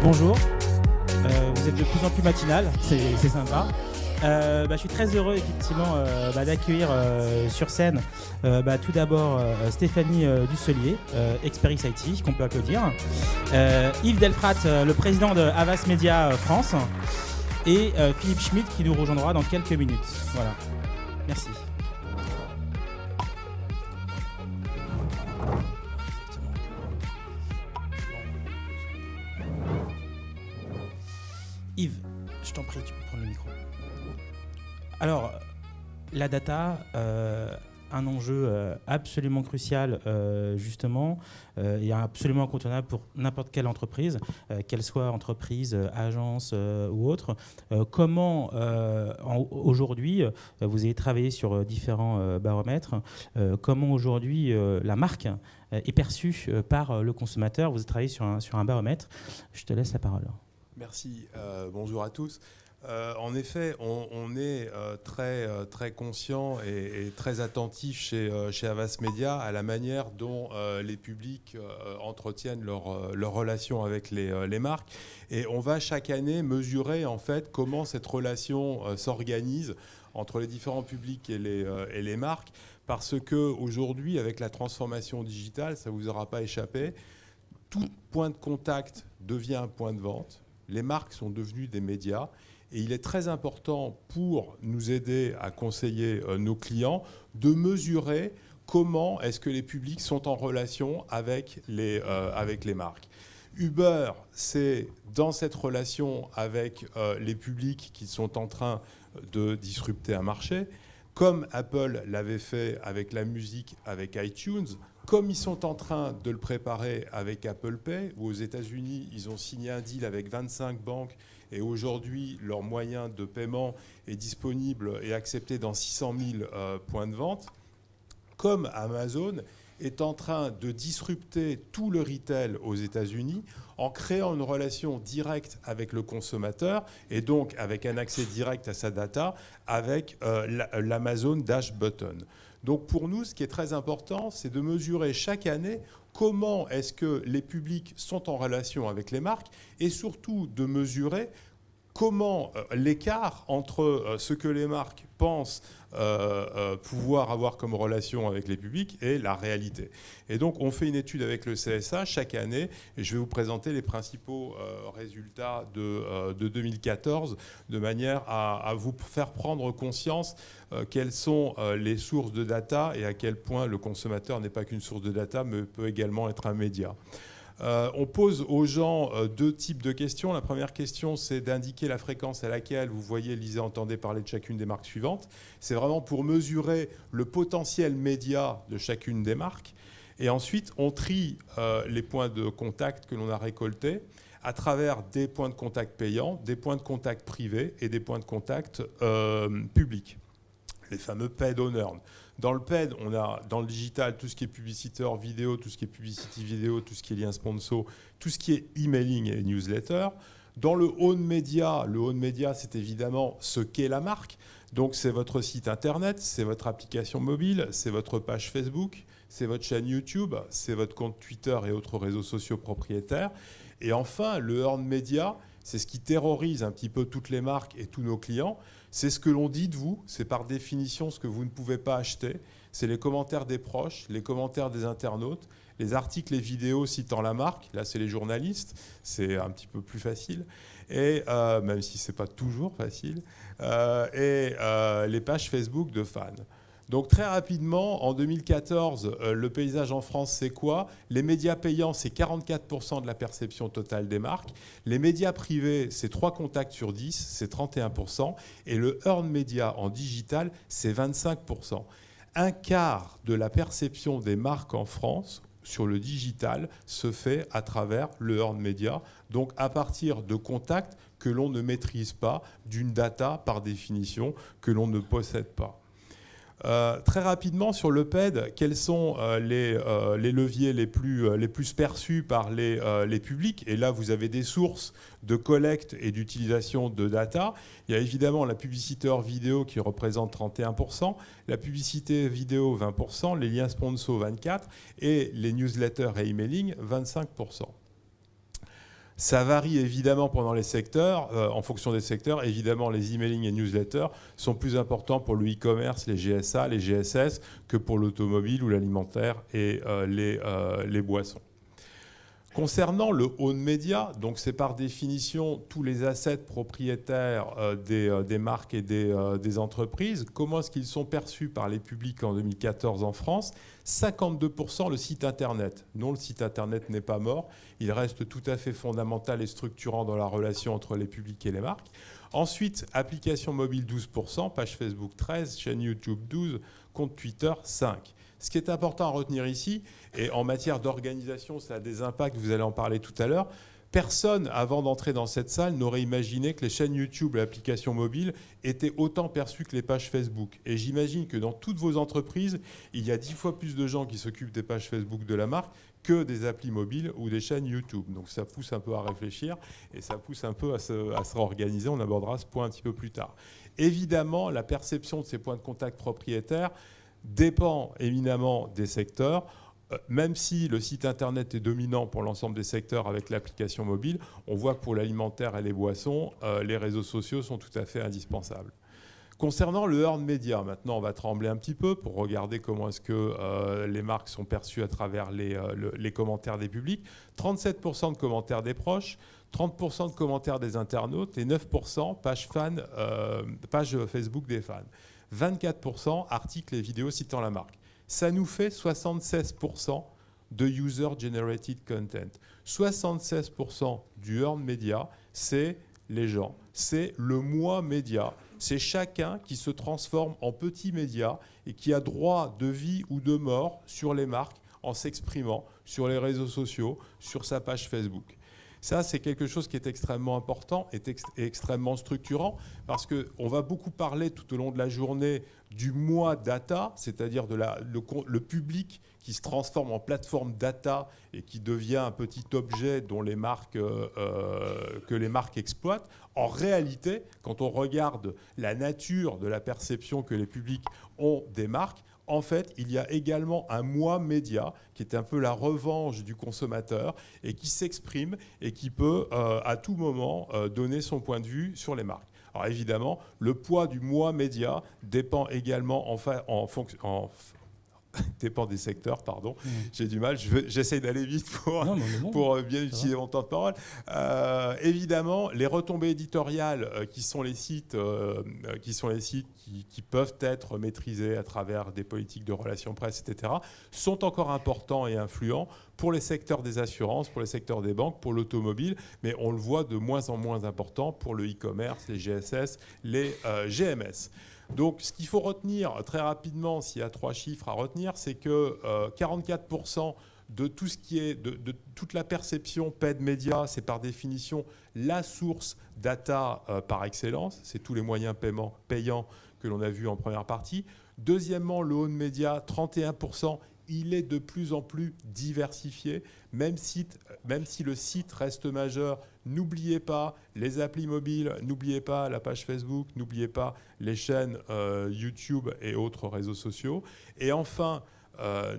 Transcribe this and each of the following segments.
Bonjour, vous êtes de plus en plus matinal, c'est sympa. Je suis très heureux effectivement d'accueillir sur scène tout d'abord Stéphanie Dusselier, Experis IT, qu'on peut applaudir, Yves Delprat, le président de Havas Media France, et Philippe Schmitt qui nous rejoindra dans quelques minutes. Voilà, merci. Yves, je t'en prie, tu peux prendre le micro. Alors, la data, un enjeu absolument crucial, justement, et absolument incontournable pour n'importe quelle entreprise, qu'elle soit entreprise, agence ou autre. Comment, aujourd'hui, vous avez travaillé sur différents baromètres, comment aujourd'hui la marque est perçue par le consommateur? Vous avez travaillé sur un baromètre. Je te laisse la parole. Merci. Bonjour à tous. En effet, on est très conscient et très attentif chez Havas Media à la manière dont les publics entretiennent leur relation avec les marques. Et on va chaque année mesurer en fait comment cette relation s'organise entre les différents publics et les marques. Parce qu'aujourd'hui, avec la transformation digitale, ça ne vous aura pas échappé, tout point de contact devient un point de vente. Les marques sont devenues des médias et il est très important pour nous aider à conseiller nos clients de mesurer comment est-ce que les publics sont en relation avec les marques. Uber, c'est dans cette relation avec les publics qui sont en train de disrupter un marché, comme Apple l'avait fait avec la musique, avec iTunes, comme ils sont en train de le préparer avec Apple Pay, où aux États-Unis, ils ont signé un deal avec 25 banques et aujourd'hui, leur moyen de paiement est disponible et accepté dans 600 000 points de vente, comme Amazon est en train de disrupter tout le retail aux États-Unis en créant une relation directe avec le consommateur et donc avec un accès direct à sa data avec l'Amazon Dash Button. Donc pour nous, ce qui est très important, c'est de mesurer chaque année comment est-ce que les publics sont en relation avec les marques et surtout de mesurer comment l'écart entre ce que les marques pensent pouvoir avoir comme relation avec les publics et la réalité. Et donc, on fait une étude avec le CSA chaque année et je vais vous présenter les principaux résultats de 2014 de manière à vous faire prendre conscience quelles sont les sources de data et à quel point le consommateur n'est pas qu'une source de data, mais peut également être un média. On pose aux gens deux types de questions. La première question, c'est d'indiquer la fréquence à laquelle vous voyez, lisez, entendez parler de chacune des marques suivantes. C'est vraiment pour mesurer le potentiel média de chacune des marques. Et ensuite, on trie les points de contact que l'on a récoltés à travers des points de contact payants, des points de contact privés et des points de contact publics. Les fameux paid on earn. Dans le paid, on a dans le digital tout ce qui est publicité hors vidéo, tout ce qui est publicity vidéo, tout ce qui est lien sponsor, tout ce qui est emailing et newsletter. Dans le own media, c'est évidemment ce qu'est la marque. Donc c'est votre site internet, c'est votre application mobile, c'est votre page Facebook, c'est votre chaîne YouTube, c'est votre compte Twitter et autres réseaux sociaux propriétaires. Et enfin, le earned media, c'est ce qui terrorise un petit peu toutes les marques et tous nos clients. C'est ce que l'on dit de vous, c'est par définition ce que vous ne pouvez pas acheter. C'est les commentaires des proches, les commentaires des internautes, les articles et vidéos citant la marque. Là, c'est les journalistes, c'est un petit peu plus facile, et, même si ce n'est pas toujours facile, les pages Facebook de fans. Donc très rapidement, en 2014, le paysage en France, c'est quoi? Les médias payants, c'est 44% de la perception totale des marques. Les médias privés, c'est 3 contacts sur 10, c'est 31%. Et le earned media en digital, c'est 25%. Un quart de la perception des marques en France sur le digital se fait à travers le earned media, donc à partir de contacts que l'on ne maîtrise pas, d'une data par définition que l'on ne possède pas. Très rapidement sur le paid, quels sont les leviers les plus perçus par les publics? Et là, vous avez des sources de collecte et d'utilisation de data. Il y a évidemment la publicité hors vidéo qui représente 31%, la publicité vidéo 20%, les liens sponsors 24% et les newsletters et emailing 25%. Ça varie évidemment pendant les secteurs, en fonction des secteurs. Évidemment, les emailing et newsletters sont plus importants pour le e-commerce, les GSA, les GSS, que pour l'automobile ou l'alimentaire et les boissons. Concernant le own media, donc c'est par définition tous les assets propriétaires des marques et des entreprises. Comment est-ce qu'ils sont perçus par les publics en 2014 en France ? 52% le site Internet. Non, le site Internet n'est pas mort. Il reste tout à fait fondamental et structurant dans la relation entre les publics et les marques. Ensuite, application mobile 12%, page Facebook 13%, chaîne YouTube 12%, compte Twitter 5%. Ce qui est important à retenir ici, et en matière d'organisation, ça a des impacts, vous allez en parler tout à l'heure, personne, avant d'entrer dans cette salle, n'aurait imaginé que les chaînes YouTube et l'application mobile étaient autant perçues que les pages Facebook. Et j'imagine que dans toutes vos entreprises, il y a 10 fois plus de gens qui s'occupent des pages Facebook de la marque que des applis mobiles ou des chaînes YouTube. Donc ça pousse un peu à réfléchir et ça pousse un peu à se réorganiser. On abordera ce point un petit peu plus tard. Évidemment, la perception de ces points de contact propriétaires dépend éminemment des secteurs. Même si le site Internet est dominant pour l'ensemble des secteurs avec l'application mobile, on voit que pour l'alimentaire et les boissons, les réseaux sociaux sont tout à fait indispensables. Concernant le earned media, maintenant on va trembler un petit peu pour regarder comment est-ce que les marques sont perçues à travers les commentaires des publics. 37% de commentaires des proches, 30% de commentaires des internautes et 9% page Facebook des fans. 24% articles et vidéos citant la marque. Ça nous fait 76% de user-generated content. 76% du earned media, c'est les gens. C'est le moi média. C'est chacun qui se transforme en petit média et qui a droit de vie ou de mort sur les marques en s'exprimant sur les réseaux sociaux, sur sa page Facebook. Ça, c'est quelque chose qui est extrêmement important et extrêmement structurant parce qu'on va beaucoup parler tout au long de la journée du moi data, c'est-à-dire de le public qui se transforme en plateforme data et qui devient un petit objet dont que les marques exploitent. En réalité, quand on regarde la nature de la perception que les publics ont des marques, en fait, il y a également un moi média qui est un peu la revanche du consommateur et qui s'exprime et qui peut à tout moment donner son point de vue sur les marques. Alors évidemment, le poids du moi média dépend également dépend des secteurs, pardon. J'ai du mal, j'essaie d'aller vite pour bien utiliser mon temps de parole. Évidemment, les retombées éditoriales qui sont les sites qui peuvent être maîtrisés à travers des politiques de relations presse, etc., sont encore importants et influents pour les secteurs des assurances, pour les secteurs des banques, pour l'automobile, mais on le voit de moins en moins important pour le e-commerce, les GSS, les GMS. Donc, ce qu'il faut retenir très rapidement, s'il y a 3 chiffres à retenir, c'est que 44% de tout ce qui est de toute la perception paid média, c'est par définition la source data par excellence. C'est tous les moyens payants que l'on a vus en première partie. Deuxièmement, le own media, 31%. Il est de plus en plus diversifié, même si le site reste majeur. N'oubliez pas les applis mobiles, n'oubliez pas la page Facebook, n'oubliez pas les chaînes YouTube et autres réseaux sociaux. Et enfin,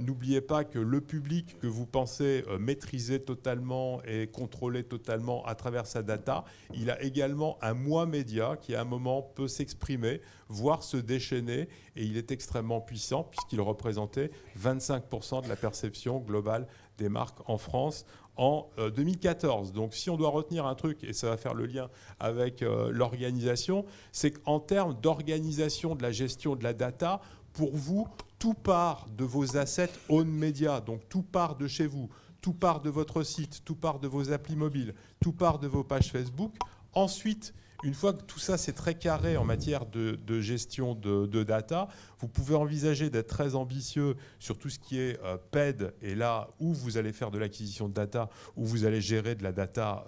n'oubliez pas que le public que vous pensez maîtriser totalement et contrôler totalement à travers sa data, il a également un moi média qui à un moment peut s'exprimer, voire se déchaîner, et il est extrêmement puissant puisqu'il représentait 25% de la perception globale des marques en France en 2014. Donc si on doit retenir un truc, et ça va faire le lien avec l'organisation, c'est qu'en termes d'organisation de la gestion de la data, pour vous, tout part de vos assets own media, donc tout part de chez vous, tout part de votre site, tout part de vos applis mobiles, tout part de vos pages Facebook. Ensuite, une fois que tout ça c'est très carré en matière de gestion de data, vous pouvez envisager d'être très ambitieux sur tout ce qui est paid, et là où vous allez faire de l'acquisition de data, où vous allez gérer de la data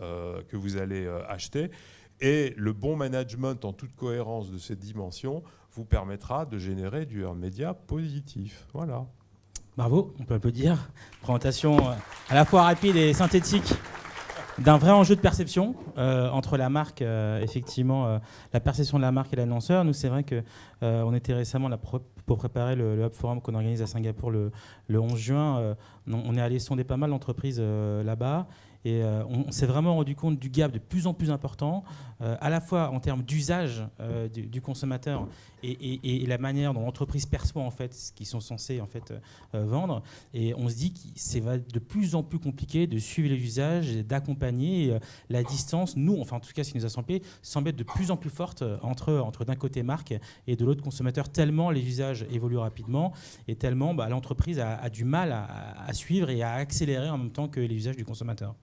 que vous allez acheter. Et le bon management en toute cohérence de ces dimensions vous permettra de générer du earned media positif. Voilà. Bravo, on peut applaudir. Présentation à la fois rapide et synthétique d'un vrai enjeu de perception entre la marque, effectivement, la perception de la marque et l'annonceur. Nous, c'est vrai qu'on était récemment là pour préparer le Hub Forum qu'on organise à Singapour le 11 juin. On est allé sonder pas mal d'entreprises là-bas. Et on s'est vraiment rendu compte du gap de plus en plus important, à la fois en termes d'usage du consommateur et la manière dont l'entreprise perçoit en fait ce qu'ils sont censés en fait vendre. Et on se dit que c'est de plus en plus compliqué de suivre les usages et d'accompagner la distance. Nous, enfin en tout cas, ce qui nous a semblé être de plus en plus forte entre d'un côté marque et de l'autre consommateur, tellement les usages évoluent rapidement et tellement l'entreprise a du mal à suivre et à accélérer en même temps que les usages du consommateur.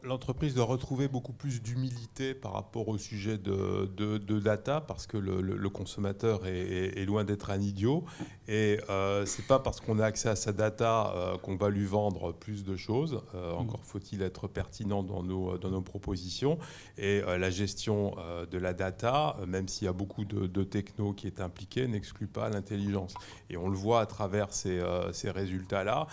L'entreprise doit retrouver beaucoup plus d'humilité par rapport au sujet de data, parce que le consommateur est loin d'être un idiot. Et c'est pas parce qu'on a accès à sa data qu'on va lui vendre plus de choses. Encore faut-il être pertinent dans nos propositions. Et la gestion de la data, même s'il y a beaucoup de techno qui est impliqué, n'exclut pas l'intelligence. Et on le voit à travers ces résultats-là.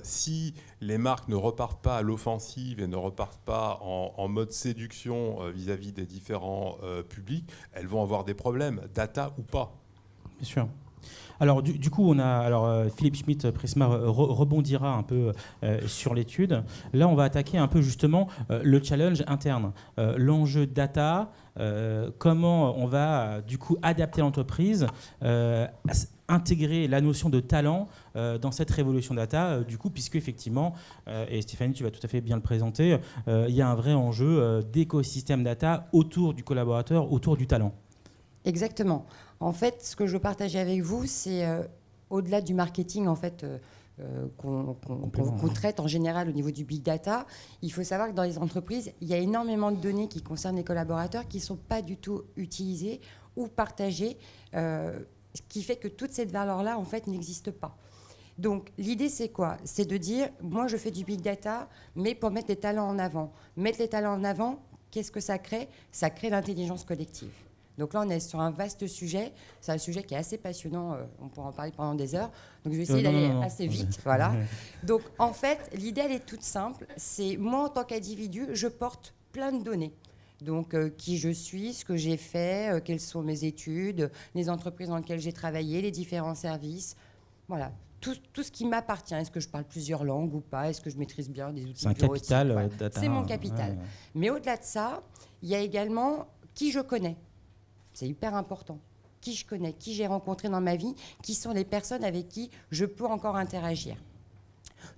Si les marques ne repartent pas à l'offensive et ne repartent pas en mode séduction vis-à-vis des différents publics, elles vont avoir des problèmes, data ou pas. Bien sûr. Alors du coup, Philippe Schmitt Prisma rebondira un peu sur l'étude. Là, on va attaquer un peu justement le challenge interne, l'enjeu data, comment on va du coup adapter l'entreprise, intégrer la notion de talent dans cette révolution data, du coup, puisque effectivement, et Stéphanie, tu vas tout à fait bien le présenter, il y a un vrai enjeu d'écosystème data autour du collaborateur, autour du talent. Exactement. En fait, ce que je veux partager avec vous, c'est au-delà du marketing en fait, qu'on traite en général au niveau du big data, il faut savoir que dans les entreprises, il y a énormément de données qui concernent les collaborateurs qui ne sont pas du tout utilisées ou partagées, ce qui fait que toute cette valeur-là, en fait, n'existe pas. Donc, l'idée, c'est quoi? C'est de dire, moi, je fais du big data, mais pour mettre les talents en avant. Mettre les talents en avant, qu'est-ce que ça crée? Ça crée l'intelligence collective. Donc là, on est sur un vaste sujet. C'est un sujet qui est assez passionnant. On pourra en parler pendant des heures. Donc, je vais essayer d'aller assez vite. Voilà. Donc, en fait, l'idée, elle est toute simple. C'est moi, en tant qu'individu, je porte plein de données. Donc, qui je suis, ce que j'ai fait, quelles sont mes études, les entreprises dans lesquelles j'ai travaillé, les différents services. Voilà. Tout ce qui m'appartient. Est-ce que je parle plusieurs langues ou pas? Est-ce que je maîtrise bien des outils bureautiques? C'est un capital data. C'est mon capital. Ouais. Mais au-delà de ça, il y a également qui je connais. C'est hyper important. Qui je connais, qui j'ai rencontré dans ma vie, qui sont les personnes avec qui je peux encore interagir.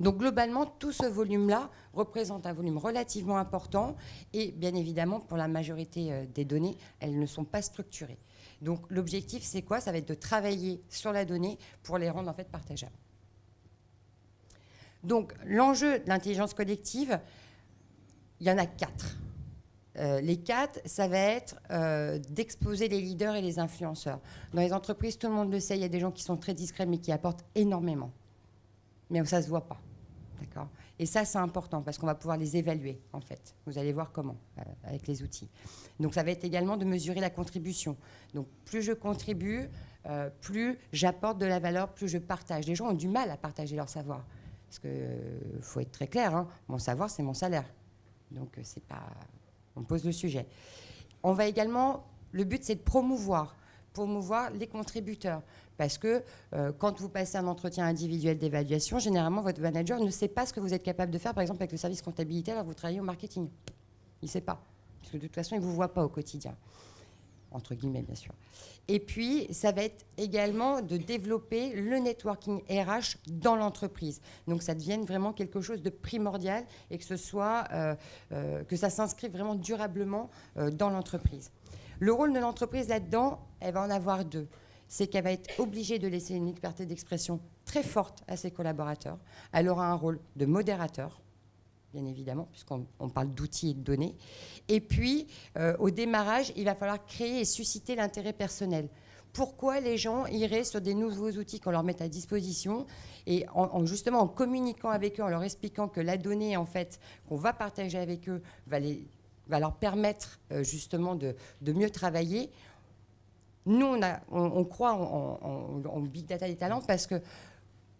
Donc globalement, tout ce volume-là représente un volume relativement important et bien évidemment, pour la majorité des données, elles ne sont pas structurées. Donc l'objectif, c'est quoi? Ça va être de travailler sur la donnée pour les rendre en fait partageables. Donc l'enjeu de l'intelligence collective, il y en a 4. Les 4, ça va être d'exposer les leaders et les influenceurs. Dans les entreprises, tout le monde le sait, il y a des gens qui sont très discrets mais qui apportent énormément. Mais ça ne se voit pas. D'accord ? Et ça, c'est important parce qu'on va pouvoir les évaluer, en fait. Vous allez voir comment, avec les outils. Donc, ça va être également de mesurer la contribution. Donc, plus je contribue, plus j'apporte de la valeur, plus je partage. Les gens ont du mal à partager leur savoir. Parce qu'il faut être très clair, hein, mon savoir, c'est mon salaire. Donc, c'est pas... On pose le sujet. On va également... Le but, c'est de promouvoir les contributeurs. Parce que quand vous passez un entretien individuel d'évaluation, généralement, votre manager ne sait pas ce que vous êtes capable de faire, par exemple, avec le service comptabilité, alors que vous travaillez au marketing. Il ne sait pas. Parce que de toute façon, il ne vous voit pas au quotidien. Entre guillemets, bien sûr. Et puis, ça va être également de développer le networking RH dans l'entreprise. Donc, ça devienne vraiment quelque chose de primordial et que que ça s'inscrive vraiment durablement dans l'entreprise. Le rôle de l'entreprise là-dedans, elle va en avoir 2. C'est qu'elle va être obligée de laisser une liberté d'expression très forte à ses collaborateurs. Elle aura un rôle de modérateur, bien évidemment, puisqu'on parle d'outils et de données. Et puis, au démarrage, il va falloir créer et susciter l'intérêt personnel. Pourquoi les gens iraient sur des nouveaux outils qu'on leur met à disposition et justement en communiquant avec eux, en leur expliquant que la donnée, en fait, qu'on va partager avec eux va leur permettre justement de mieux travailler. Nous, on croit en big data des talents parce que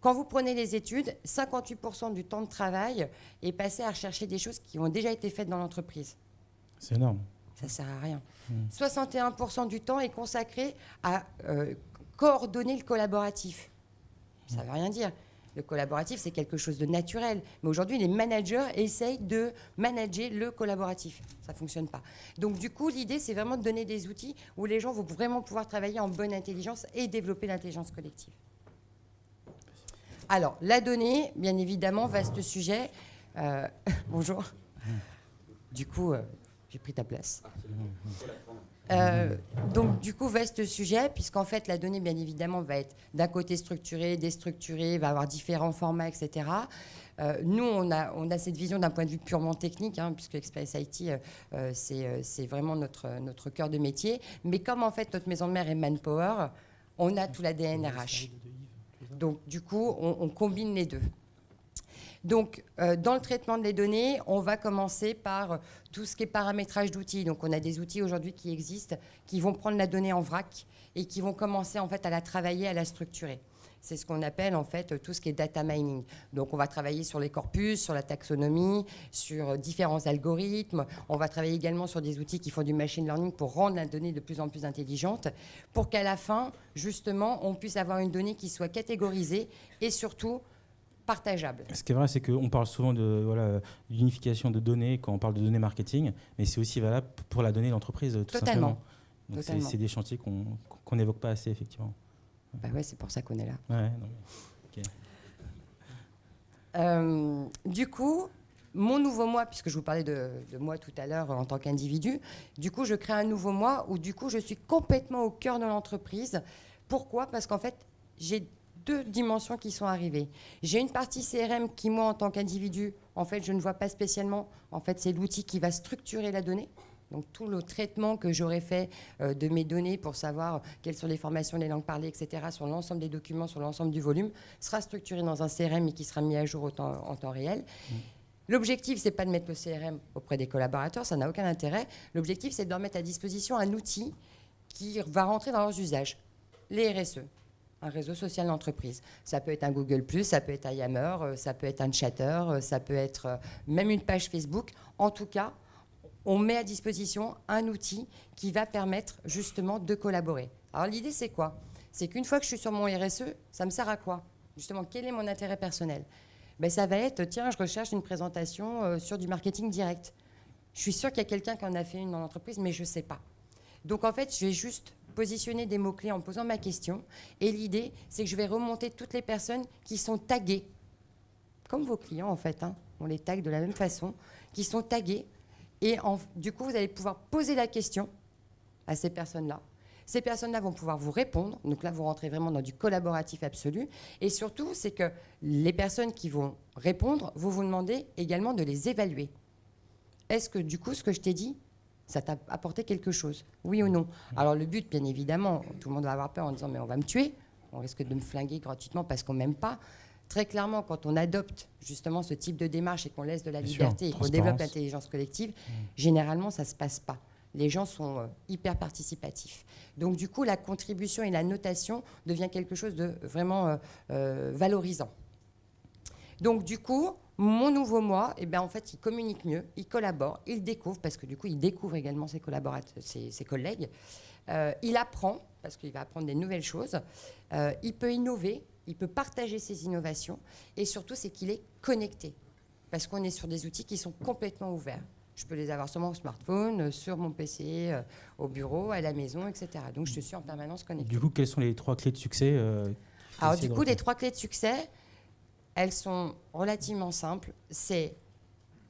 quand vous prenez les études, 58% du temps de travail est passé à rechercher des choses qui ont déjà été faites dans l'entreprise. C'est énorme. Ça ne sert à rien. 61% du temps est consacré à coordonner le collaboratif. Ça ne veut rien dire. Le collaboratif, c'est quelque chose de naturel. Mais aujourd'hui, les managers essayent de manager le collaboratif. Ça ne fonctionne pas. Donc, du coup, l'idée, c'est vraiment de donner des outils où les gens vont vraiment pouvoir travailler en bonne intelligence et développer l'intelligence collective. Alors, la donnée, bien évidemment, vaste sujet. Bonjour. Du coup, j'ai pris ta place. Donc, du coup, vaste sujet, puisqu'en fait, la donnée, bien évidemment, va être d'un côté structurée, déstructurée, va avoir différents formats, etc. Nous, on a cette vision d'un point de vue purement technique, puisque Experience IT, c'est vraiment notre cœur de métier. Mais comme, en fait, notre maison de mère est Manpower, on a tout l'ADN RH. Donc, du coup, on combine les deux. Donc, dans le traitement des données, on va commencer par tout ce qui est paramétrage d'outils. Donc, on a des outils aujourd'hui qui existent, qui vont prendre la donnée en vrac et qui vont commencer en fait à la travailler, à la structurer. C'est ce qu'on appelle en fait tout ce qui est data mining. Donc, on va travailler sur les corpus, sur la taxonomie, sur différents algorithmes. On va travailler également sur des outils qui font du machine learning pour rendre la donnée de plus en plus intelligente, pour qu'à la fin, justement, on puisse avoir une donnée qui soit catégorisée et surtout partageable. Ce qui est vrai, c'est qu'on parle souvent d'unification de données quand on parle de données marketing, mais c'est aussi valable pour la donnée d'entreprise, tout simplement. Donc c'est des chantiers qu'on n'évoque pas assez, effectivement. Bah ouais, c'est pour ça qu'on est là. Ouais, non, okay. Du coup, mon nouveau moi, puisque je vous parlais de moi tout à l'heure en tant qu'individu, du coup, je crée un nouveau moi où, du coup, je suis complètement au cœur de l'entreprise. Pourquoi ? Parce qu'en fait, j'ai deux dimensions qui sont arrivées. J'ai une partie CRM qui, moi, en tant qu'individu, en fait, je ne vois pas spécialement. En fait, c'est l'outil qui va structurer la donnée. Donc, tout le traitement que j'aurais fait de mes données pour savoir quelles sont les formations, les langues parlées, etc., sur l'ensemble des documents, sur l'ensemble du volume, sera structuré dans un CRM et qui sera mis à jour en temps réel. L'objectif, ce n'est pas de mettre le CRM auprès des collaborateurs, ça n'a aucun intérêt. L'objectif, c'est de leur mettre à disposition un outil qui va rentrer dans leurs usages. Les RSE. Un réseau social d'entreprise. Ça peut être un Google+, ça peut être un Yammer, ça peut être un Chatter, ça peut être même une page Facebook. En tout cas, on met à disposition un outil qui va permettre justement de collaborer. Alors l'idée, c'est quoi ? C'est qu'une fois que je suis sur mon RSE, ça me sert à quoi ? Justement, quel est mon intérêt personnel ? Ça va être, tiens, je recherche une présentation sur du marketing direct. Je suis sûre qu'il y a quelqu'un qui en a fait une dans l'entreprise, mais je ne sais pas. Donc en fait, je vais juste positionner des mots-clés en posant ma question. Et l'idée, c'est que je vais remonter toutes les personnes qui sont taguées, comme vos clients en fait, on les tague de la même façon, qui sont taguées. Et du coup, vous allez pouvoir poser la question à ces personnes-là. Ces personnes-là vont pouvoir vous répondre. Donc là, vous rentrez vraiment dans du collaboratif absolu. Et surtout, c'est que les personnes qui vont répondre, vous demandez également de les évaluer. Est-ce que du coup, ce que je t'ai dit, ça t'a apporté quelque chose, oui ou non? Alors le but, bien évidemment, tout le monde va avoir peur en disant mais on va me tuer, on risque de me flinguer gratuitement parce qu'on m'aime pas. Très clairement, quand on adopte justement ce type de démarche et qu'on laisse de la liberté et qu'on développe l'intelligence collective, généralement ça se passe pas. Les gens sont hyper participatifs. Donc du coup, la contribution et la notation devient quelque chose de vraiment valorisant. Donc du coup, mon nouveau moi, en fait, il communique mieux, il collabore, il découvre, parce que du coup, il découvre également ses collaborateurs, ses collègues. Il apprend, parce qu'il va apprendre des nouvelles choses. Il peut innover, il peut partager ses innovations. Et surtout, c'est qu'il est connecté, parce qu'on est sur des outils qui sont complètement ouverts. Je peux les avoir sur mon smartphone, sur mon PC, au bureau, à la maison, etc. Donc, je suis en permanence connectée. Du coup, quelles sont les 3 clés de succès Alors, du coup, les 3 clés de succès, elles sont relativement simples. C'est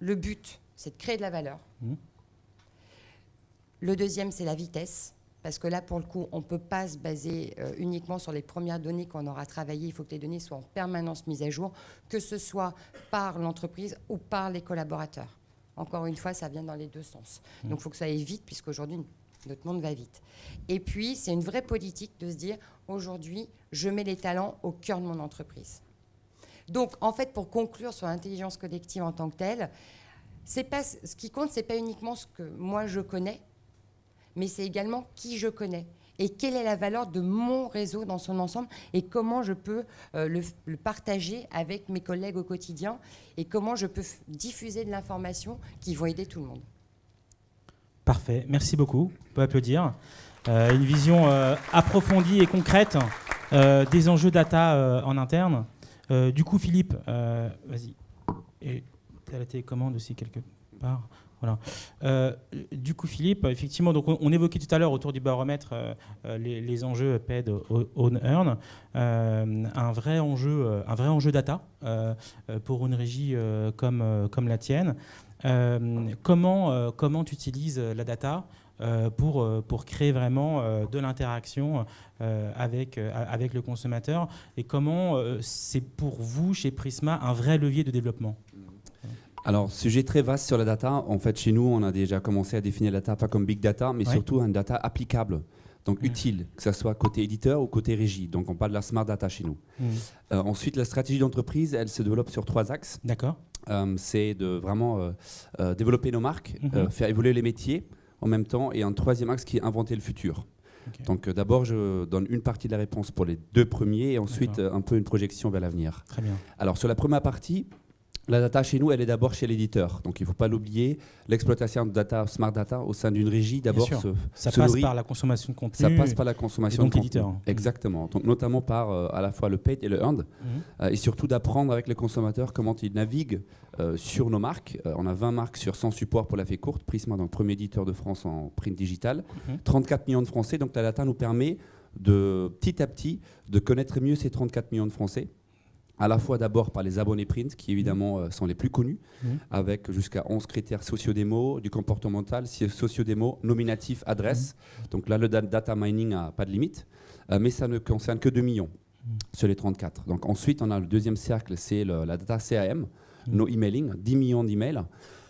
le but, c'est de créer de la valeur. Le deuxième, c'est la vitesse. Parce que là, pour le coup, on ne peut pas se baser uniquement sur les premières données qu'on aura travaillées. Il faut que les données soient en permanence mises à jour, que ce soit par l'entreprise ou par les collaborateurs. Encore une fois, ça vient dans les deux sens. Donc, il faut que ça aille vite, puisqu'aujourd'hui, notre monde va vite. Et puis, c'est une vraie politique de se dire, aujourd'hui, je mets les talents au cœur de mon entreprise. Donc, en fait, pour conclure sur l'intelligence collective en tant que telle, ce qui compte, ce n'est pas uniquement ce que moi je connais, mais c'est également qui je connais et quelle est la valeur de mon réseau dans son ensemble et comment je peux le partager avec mes collègues au quotidien et comment je peux diffuser de l'information qui vont aider tout le monde. Parfait, merci beaucoup. On peut applaudir. Une vision approfondie et concrète des enjeux data en interne. Du coup, Philippe, vas-y. Et tu as la télécommande aussi quelque part. Voilà. Du coup, Philippe, effectivement, donc on évoquait tout à l'heure autour du baromètre les enjeux paid, own, earn. Un vrai enjeu data pour une régie comme la tienne. Comment tu utilises la data pour créer vraiment de l'interaction avec le consommateur, et comment c'est pour vous, chez Prisma, un vrai levier de développement? Alors, sujet très vaste sur la data. En fait, chez nous, on a déjà commencé à définir la data pas comme big data, mais surtout un data applicable, donc utile, que ce soit côté éditeur ou côté régie. Donc, on parle de la smart data chez nous. Ensuite, la stratégie d'entreprise, elle se développe sur 3 axes. D'accord. C'est de vraiment développer nos marques, faire évoluer les métiers en même temps, et un 3e axe qui est inventer le futur. Okay. Donc d'abord, je donne une partie de la réponse pour les 2 premiers, et ensuite un peu une projection vers l'avenir. Très bien. Alors sur la première partie, la data chez nous, elle est d'abord chez l'éditeur. Donc il ne faut pas l'oublier, l'exploitation de data, smart data au sein d'une régie, d'abord ça passe par la consommation de contenu. Ça passe par la consommation de contenu. Éditeur. Exactement. Donc notamment par à la fois le paid et le earned, et surtout d'apprendre avec les consommateurs comment ils naviguent sur nos marques. On a 20 marques sur 100 supports pour la fait courte. Prisma, donc premier éditeur de France en print digital. 34 millions de Français. Donc la data nous permet de petit à petit de connaître mieux ces 34 millions de Français. À la fois d'abord par les abonnés print, qui évidemment sont les plus connus, avec jusqu'à 11 critères sociodémo, du comportemental, sociodémo, nominatif, adresse. Donc là, le data mining n'a pas de limite, mais ça ne concerne que 2 millions sur les 34. Donc ensuite, on a le deuxième cercle, c'est la data CAM, nos emailing, 10 millions d'emails.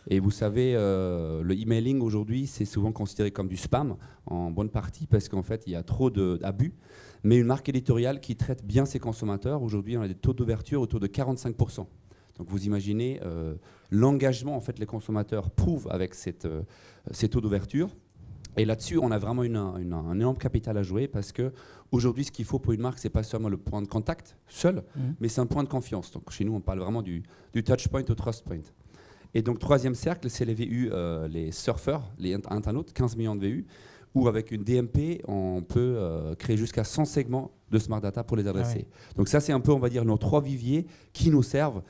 Et vous savez, le emailing aujourd'hui, c'est souvent considéré comme du spam, en bonne partie, parce qu'en fait, il y a trop d'abus. Mais une marque éditoriale qui traite bien ses consommateurs, aujourd'hui, on a des taux d'ouverture autour de 45%. Donc vous imaginez l'engagement, en fait, les consommateurs prouvent avec ces taux d'ouverture. Et là-dessus, on a vraiment un énorme capital à jouer, parce qu'aujourd'hui, ce qu'il faut pour une marque, ce n'est pas seulement le point de contact seul, mais c'est un point de confiance. Donc chez nous, on parle vraiment du touch point au trust point. Et donc, 3e cercle, c'est les VU, les surfeurs, les internautes, 15 millions de VU, où avec une DMP, on peut créer jusqu'à 100 segments de Smart Data pour les adresser. Donc ça, c'est un peu, on va dire, nos 3 viviers qui nous servent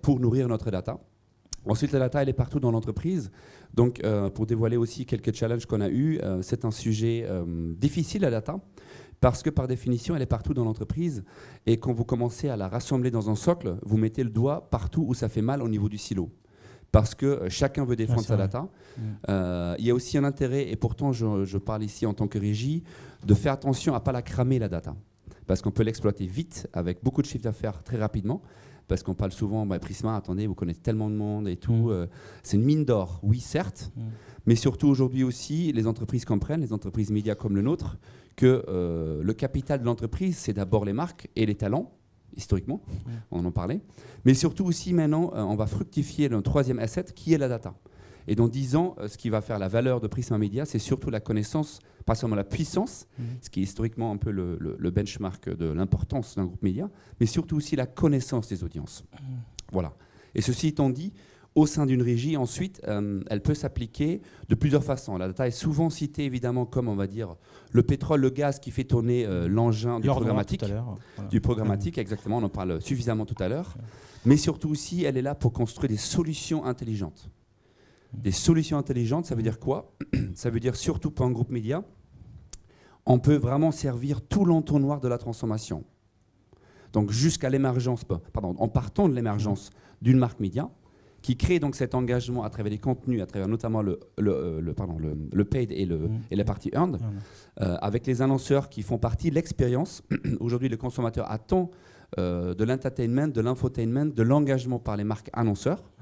pour nourrir notre data. Ensuite, la data, elle est partout dans l'entreprise. Donc, pour dévoiler aussi quelques challenges qu'on a eus, c'est un sujet difficile, la data, parce que par définition, elle est partout dans l'entreprise. Et quand vous commencez à la rassembler dans un socle, vous mettez le doigt partout où ça fait mal au niveau du silo. Parce que chacun veut défendre sa data. Il y a aussi un intérêt, et pourtant je parle ici en tant que régie, de faire attention à ne pas la cramer, la data. Parce qu'on peut l'exploiter vite, avec beaucoup de chiffre d'affaires très rapidement. Parce qu'on parle souvent, Prisma, attendez, vous connaissez tellement de monde et tout. C'est une mine d'or, oui, certes. Mais surtout aujourd'hui aussi, les entreprises comprennent, les entreprises médias comme le nôtre, que le capital de l'entreprise, c'est d'abord les marques et les talents. Historiquement, on en parlait. Mais surtout aussi, maintenant, on va fructifier le 3e asset, qui est la data. Et dans 10 ans, ce qui va faire la valeur de Prisma Media, c'est surtout la connaissance, pas seulement la puissance, ce qui est historiquement un peu le benchmark de l'importance d'un groupe média, mais surtout aussi la connaissance des audiences. Voilà. Et ceci étant dit, au sein d'une régie, ensuite, elle peut s'appliquer de plusieurs façons. La data est souvent citée, évidemment, comme, on va dire, le pétrole, le gaz qui fait tourner l'engin du programmatique. Du programmatique, exactement, on en parle suffisamment tout à l'heure. Mais surtout aussi, elle est là pour construire des solutions intelligentes. Des solutions intelligentes, ça veut dire quoi? Ça veut dire, surtout pour un groupe média, on peut vraiment servir tout l'entonnoir de la transformation. Donc jusqu'à l'émergence, en partant de l'émergence d'une marque média, qui crée donc cet engagement à travers les contenus, à travers notamment le paid et la partie earned, avec les annonceurs qui font partie de l'expérience. Aujourd'hui, le consommateur attend de l'entertainment, de l'infotainment, de l'engagement par les marques annonceurs.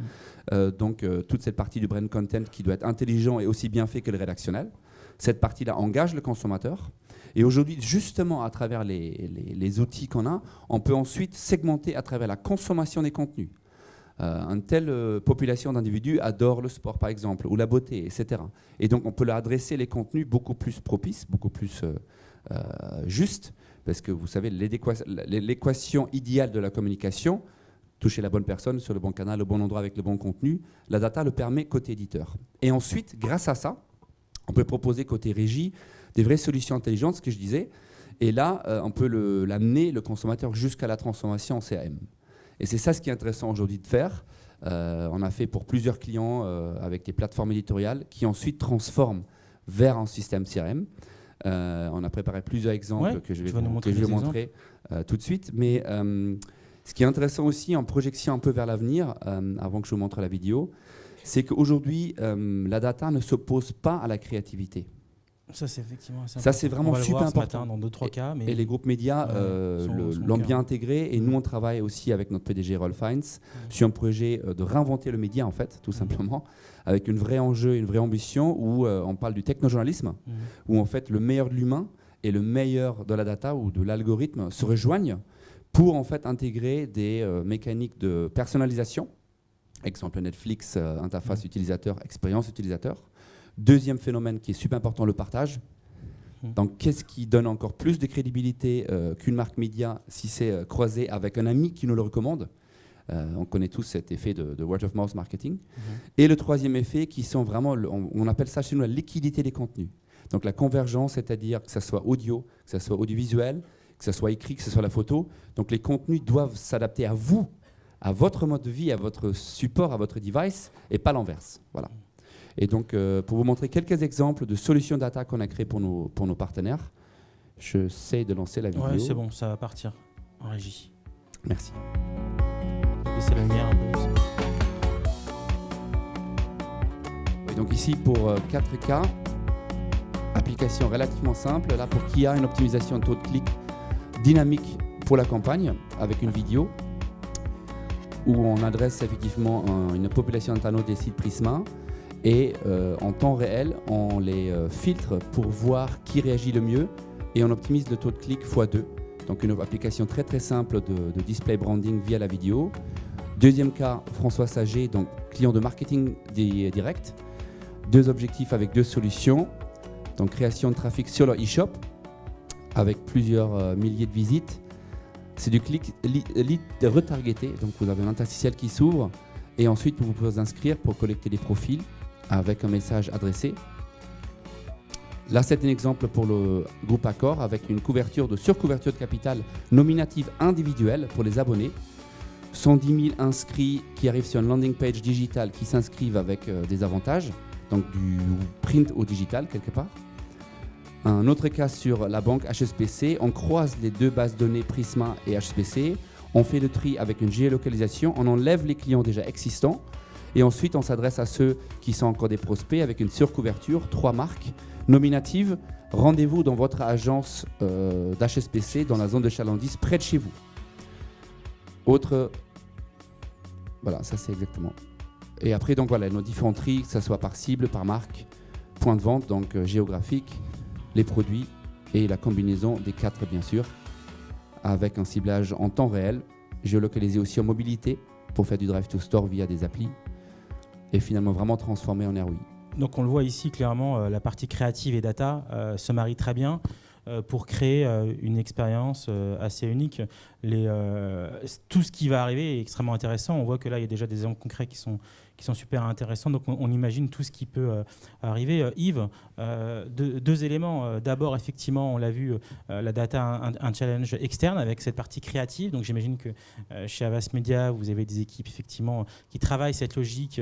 Donc toute cette partie du brand content qui doit être intelligent et aussi bien fait que le rédactionnel. Cette partie-là engage le consommateur. Et aujourd'hui, justement, à travers les outils qu'on a, on peut ensuite segmenter à travers la consommation des contenus. Une telle population d'individus adore le sport, par exemple, ou la beauté, etc. Et donc, on peut leur adresser les contenus beaucoup plus propices, beaucoup plus justes, parce que vous savez, l'équation idéale de la communication, toucher la bonne personne sur le bon canal, au bon endroit avec le bon contenu, la data le permet côté éditeur. Et ensuite, grâce à ça, on peut proposer côté régie des vraies solutions intelligentes, ce que je disais. Et là, on peut l'amener, le consommateur, jusqu'à la transformation en CRM. Et c'est ça ce qui est intéressant aujourd'hui de faire. On a fait pour plusieurs clients avec des plateformes éditoriales qui ensuite transforment vers un système CRM. On a préparé plusieurs exemples que je vais montrer tout de suite. Mais ce qui est intéressant aussi en projection un peu vers l'avenir, avant que je vous montre la vidéo, c'est qu'aujourd'hui, la data ne s'oppose pas à la créativité. Ça, c'est effectivement assez important. Ça, c'est vraiment super important. Matin, dans 2-3 cas. Mais et les groupes médias l'ont bien intégré. Et nous, on travaille aussi avec notre PDG Rolf Heinz sur un projet de réinventer le média, en fait, tout simplement, avec une vraie enjeu, une vraie ambition, où on parle du technojournalisme, où en fait le meilleur de l'humain et le meilleur de la data ou de l'algorithme se rejoignent pour en fait intégrer des mécaniques de personnalisation. Exemple Netflix, interface utilisateur, expérience utilisateur. Deuxième phénomène qui est super important, le partage. Donc, qu'est-ce qui donne encore plus de crédibilité qu'une marque média si c'est croisé avec un ami qui nous le recommande? On connaît tous cet effet de word of mouth marketing. Et le troisième effet, qui sont vraiment, on appelle ça chez nous la liquidité des contenus. Donc, la convergence, c'est-à-dire que ce soit audio, que ce soit audiovisuel, que ce soit écrit, que ce soit la photo. Donc, les contenus doivent s'adapter à vous, à votre mode de vie, à votre support, à votre device, et pas l'inverse. Voilà. Et donc, pour vous montrer quelques exemples de solutions data qu'on a créées pour nos partenaires, j'essaie de lancer la vidéo. Ouais, c'est bon, ça va partir en régie. Merci. Laissez la lumière un peu. Et donc ici, pour 4 cas, application relativement simple, là pour qui a une optimisation de taux de clic dynamique pour la campagne, avec une vidéo, où on adresse effectivement une population internaute des sites Prisma, et en temps réel, on les filtre pour voir qui réagit le mieux et on optimise le taux de clic x2. Donc une application très très simple de display branding via la vidéo. Deuxième cas, François Sager, donc client de marketing direct. 2 objectifs avec 2 solutions. Donc création de trafic sur leur e-shop avec plusieurs milliers de visites. C'est du clic lead retargeté, donc vous avez un interstitiel qui s'ouvre et ensuite vous pouvez vous inscrire pour collecter des profils avec un message adressé. Là, c'est un exemple pour le groupe Accor avec une surcouverture de capital nominative individuelle pour les abonnés. 110 000 inscrits qui arrivent sur une landing page digitale qui s'inscrivent avec des avantages, donc du print au digital quelque part. Un autre cas sur la banque HSBC, on croise les 2 bases de données Prisma et HSBC, on fait le tri avec une géolocalisation, on enlève les clients déjà existants et ensuite on s'adresse à ceux qui sont encore des prospects avec une surcouverture, 3 marques nominatives. Rendez-vous dans votre agence d'HSBC dans la zone de chalandise près de chez vous. Voilà, ça c'est exactement. Et après, donc voilà, nos différents tris, que ce soit par cible, par marque, point de vente, donc géographique, les produits et la combinaison des 4 bien sûr, avec un ciblage en temps réel, géolocalisé aussi en mobilité pour faire du drive to store via des applis et finalement vraiment transformé en ROI. Donc on le voit ici clairement, la partie créative et data se marient très bien pour créer une expérience assez unique. Tout ce qui va arriver est extrêmement intéressant. On voit que là, il y a déjà des exemples concrets qui sont super intéressants. Donc, on imagine tout ce qui peut arriver. Yves, 2 éléments. D'abord, effectivement, on l'a vu, la data, un challenge externe avec cette partie créative. Donc, j'imagine que chez Havas Media, vous avez des équipes, effectivement, qui travaillent cette logique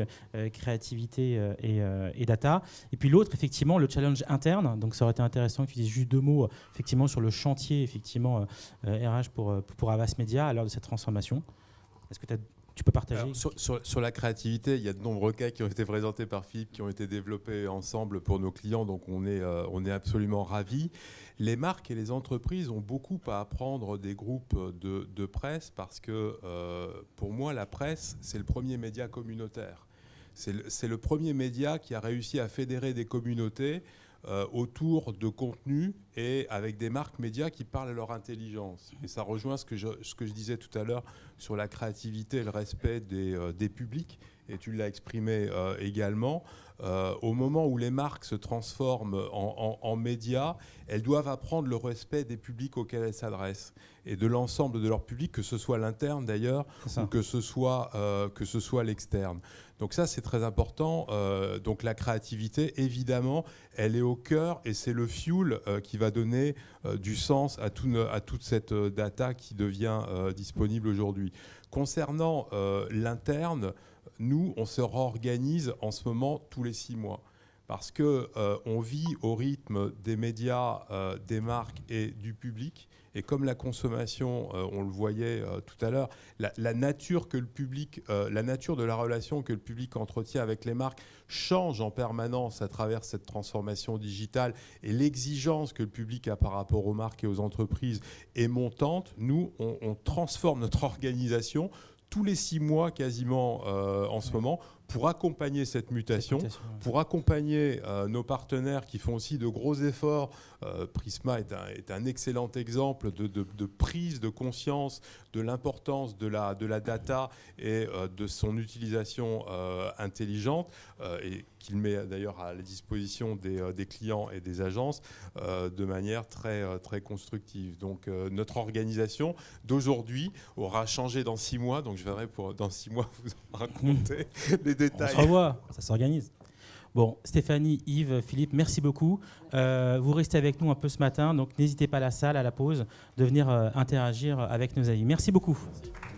créativité et data. Et puis, l'autre, effectivement, le challenge interne. Donc, ça aurait été intéressant que tu dises juste 2 mots, effectivement, sur le chantier, effectivement, RH pour Havas Media à l'heure de cette transformation. Est-ce que tu peux partager? Alors, sur la créativité, il y a de nombreux cas qui ont été présentés par Philippe, qui ont été développés ensemble pour nos clients, donc on est absolument ravis. Les marques et les entreprises ont beaucoup à apprendre des groupes de presse parce que pour moi, la presse, c'est le premier média communautaire. C'est le premier média qui a réussi à fédérer des communautés autour de contenus et avec des marques médias qui parlent à leur intelligence. Et ça rejoint ce que je disais tout à l'heure sur la créativité et le respect des publics, et tu l'as exprimé également. Au moment où les marques se transforment en médias, elles doivent apprendre le respect des publics auxquels elles s'adressent et de l'ensemble de leur public, que ce soit l'interne d'ailleurs ou que ce soit l'externe. Donc ça, c'est très important. Donc la créativité, évidemment, elle est au cœur et c'est le fuel qui va va donner du sens à toute cette data qui devient disponible aujourd'hui. Concernant l'interne, nous, on se réorganise en ce moment tous les 6 mois. Parce qu'on vit au rythme des médias, des marques et du public. Et comme la consommation, on le voyait tout à l'heure, la nature de la relation que le public entretient avec les marques change en permanence à travers cette transformation digitale, et l'exigence que le public a par rapport aux marques et aux entreprises est montante. Nous, on transforme notre organisation tous les 6 mois quasiment en ce moment, pour accompagner cette mutation, pour accompagner nos partenaires qui font aussi de gros efforts. Prisma est un excellent exemple de prise de conscience de l'importance de la data et de son utilisation intelligente, et qu'il met d'ailleurs à la disposition des clients et des agences de manière très, très constructive. Donc notre organisation d'aujourd'hui aura changé dans 6 mois, donc je viendrai dans 6 mois vous en raconter les détails. On se revoit, ça s'organise. Bon, Stéphanie, Yves, Philippe, merci beaucoup. Vous restez avec nous un peu ce matin, donc n'hésitez pas à la salle, à la pause, de venir interagir avec nos amis. Merci beaucoup. Merci.